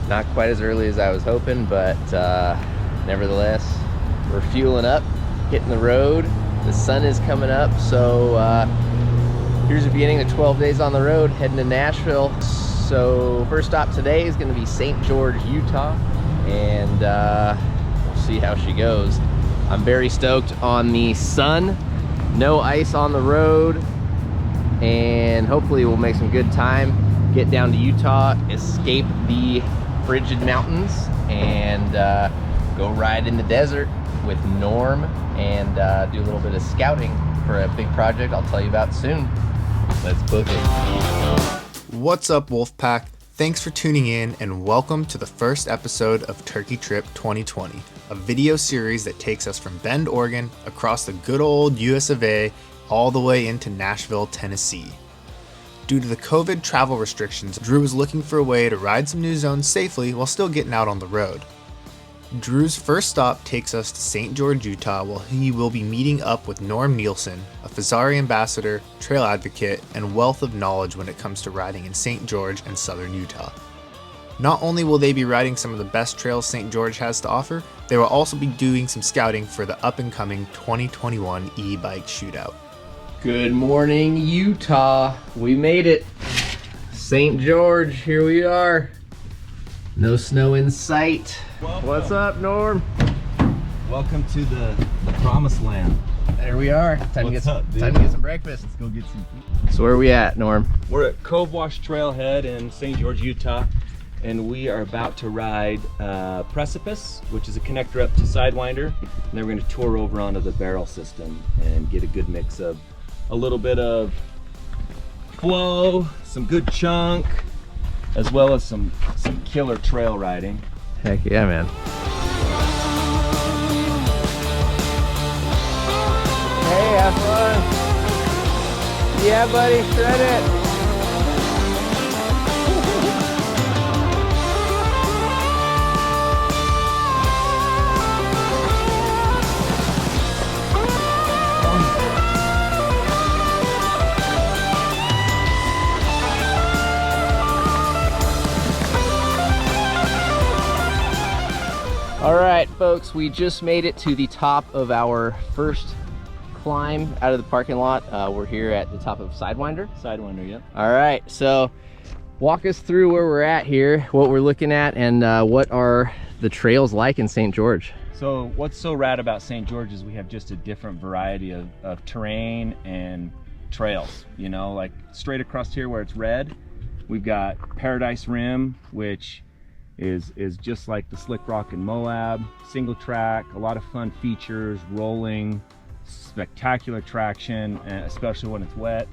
Not quite as early as I was hoping, but nevertheless, we're fueling up, hitting the road. The sun is coming up, so here's the beginning of 12 days on the road, heading to Nashville. So first stop today is going to be St. George, Utah, and we'll see how she goes. I'm very stoked on the sun, no ice on the road, and hopefully we'll make some good time, get down to Utah, escape the frigid mountains, and go ride in the desert with Norm and do a little bit of scouting for a big project I'll tell you about soon. Let's book it. What's up, Wolfpack? Thanks for tuning in and welcome to the first episode of Turkey Trip 2020, a video series that takes us from Bend, Oregon, across the good old US of A, all the way into Nashville, Tennessee. Due to the COVID travel restrictions, Drew was looking for a way to ride some new zones safely while still getting out on the road. Drew's first stop takes us to St. George, Utah, where he will be meeting up with Norm Nielsen, a Fezzari ambassador, trail advocate, and wealth of knowledge when it comes to riding in St. George and southern Utah. Not only will they be riding some of the best trails St. George has to offer, they will also be doing some scouting for the up-and-coming 2021 e-bike shootout. Good morning, Utah. We made it. St. George, here we are. No snow in sight. Welcome. What's up, Norm? Welcome to the promised land. There we are. Time to get some breakfast. Let's go get some food. So where are we at, Norm? We're at Cove Wash Trailhead in St. George, Utah, and we are about to ride Precipice, which is a connector up to Sidewinder, and then we're going to tour over onto the barrel system and get a good mix of a little bit of flow, some good chunk, as well as some killer trail riding. Heck yeah, man. Hey, have fun. Yeah, buddy, shred it. All right, folks, we just made it to the top of our first climb out of the parking lot. We're here at the top of Sidewinder. Sidewinder, yep. All right, so walk us through where we're at here, what we're looking at, and what are the trails like in St. George? So what's so rad about St. George is we have just a different variety of terrain and trails. You know, like straight across here where it's red, we've got Paradise Rim, which is just like the Slick Rock in Moab, single track, a lot of fun features, rolling, spectacular traction, and especially when it's wet.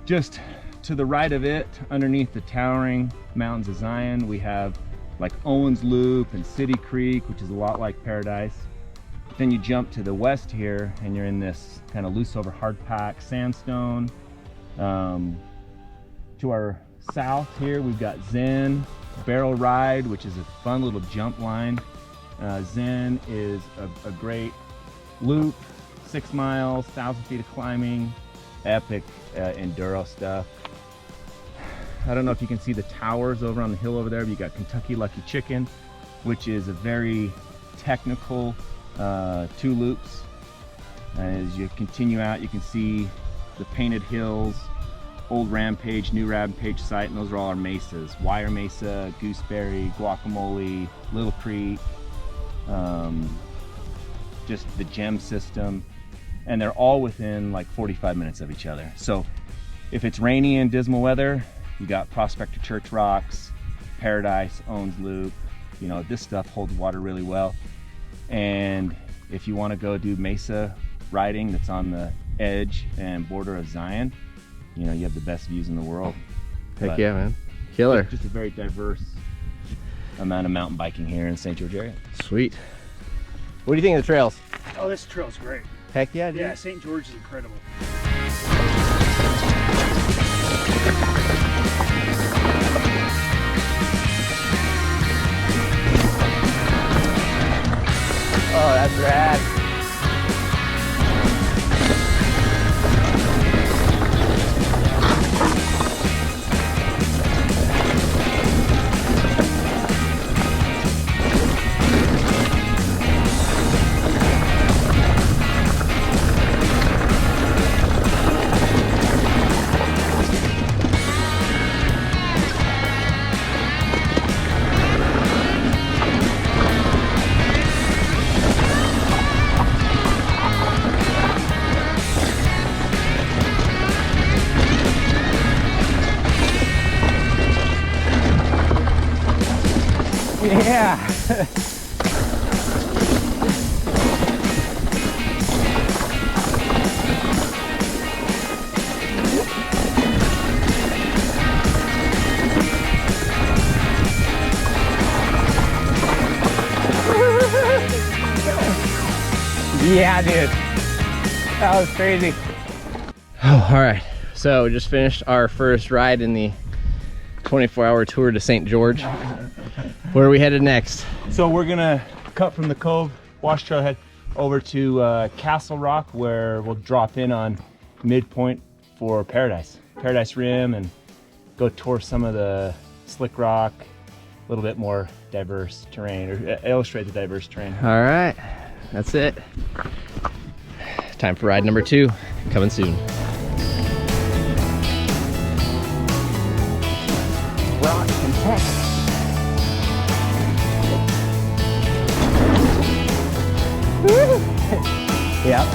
Just to the right of it, underneath the towering mountains of Zion, we have like Owens Loop and City Creek, which is a lot like Paradise. But then you jump to the west here and you're in this kind of loose over hard pack sandstone. To our south here, we've got Zen Barrel Ride, which is a fun little jump line. Zen is a great loop, 6 miles, 1,000 feet of climbing, epic enduro stuff. I don't know if you can see the towers over on the hill over there, but you got Kentucky Lucky Chicken, which is a very technical 2 loops. As you continue out, you can see the Painted Hills, Old Rampage, New Rampage site, and those are all our mesas. Wire Mesa, Gooseberry, Guacamole, Little Creek, just the gem system, and they're all within like 45 minutes of each other. So if it's rainy and dismal weather, you got Prospector Church Rocks, Paradise, Owens Loop. You know, this stuff holds water really well. And if you want to go do mesa riding that's on the edge and border of Zion, you know, you have the best views in the world. Heck yeah, man. Killer. Just a very diverse amount of mountain biking here in the St. George area. Sweet. What do you think of the trails? Oh, this trail's great. Heck yeah, dude. Yeah, St. George is incredible. Oh, that's rad. Yeah. Yeah, dude. That was crazy. Oh, all right. So we just finished our first ride in the 24-hour tour to St. George. Where are we headed next? So we're gonna cut from the Cove Wash Trailhead over to Castle Rock, where we'll drop in on midpoint for Paradise Rim, and go tour some of the slick rock, a little bit more diverse terrain, or illustrate the diverse terrain. All right, that's it. Time for ride number 2, coming soon. Rock and tech. Yep.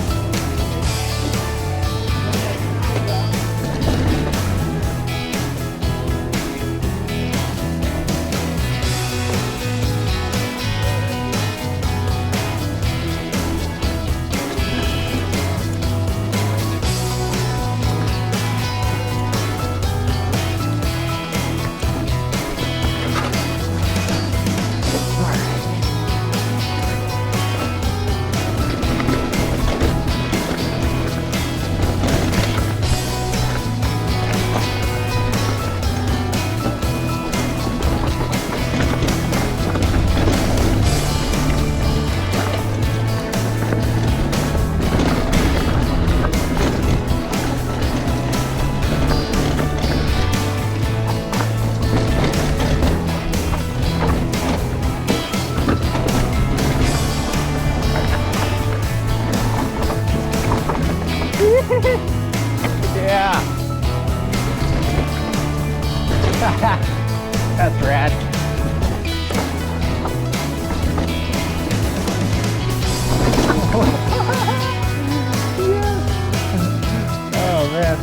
Yeah. That's rad. Oh man.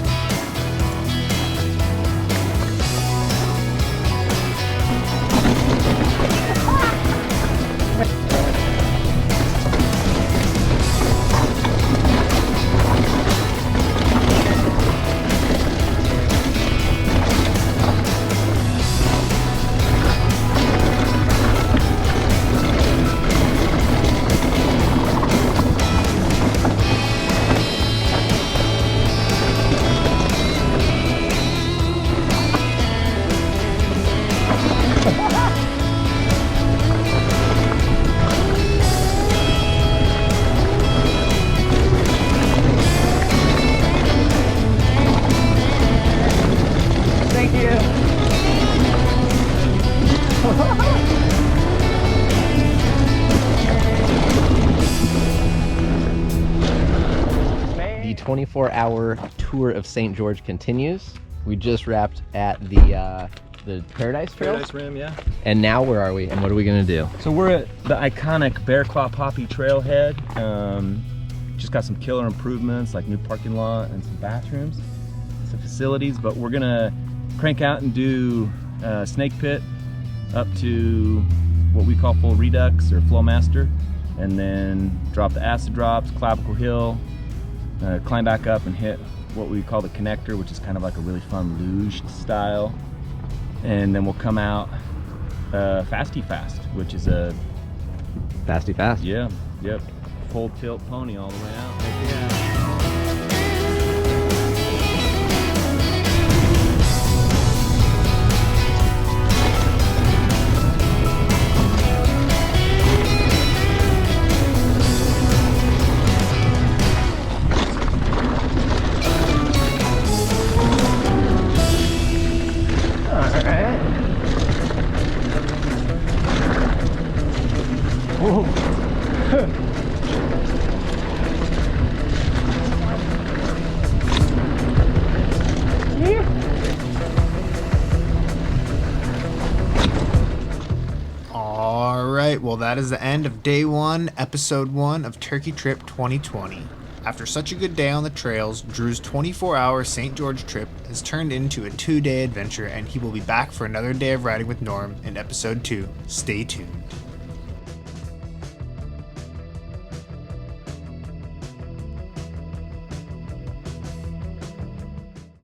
Thank you. The 24-hour tour of St. George continues. We just wrapped at the Paradise Trail. Paradise Rim, yeah. And now where are we, and what are we gonna do? So we're at the iconic Bear Claw Poppy Trailhead. Just got some killer improvements like new parking lot and some bathrooms, some facilities, but we're gonna crank out and do Snake Pit up to what we call full redux or Flowmaster, and then drop the acid drops, Clavicle Hill, climb back up and hit what we call the connector, which is kind of like a really fun luge style, and then we'll come out Fasty Fast, which is a Fasty Fast. yep, full tilt pony all the way out. All right, well, that is the end of day 1, episode 1 of Turkey Trip 2020. After such a good day on the trails, Drew's 24-hour St. George trip has turned into a 2-day adventure, and he will be back for another day of riding with Norm in episode 2. Stay tuned.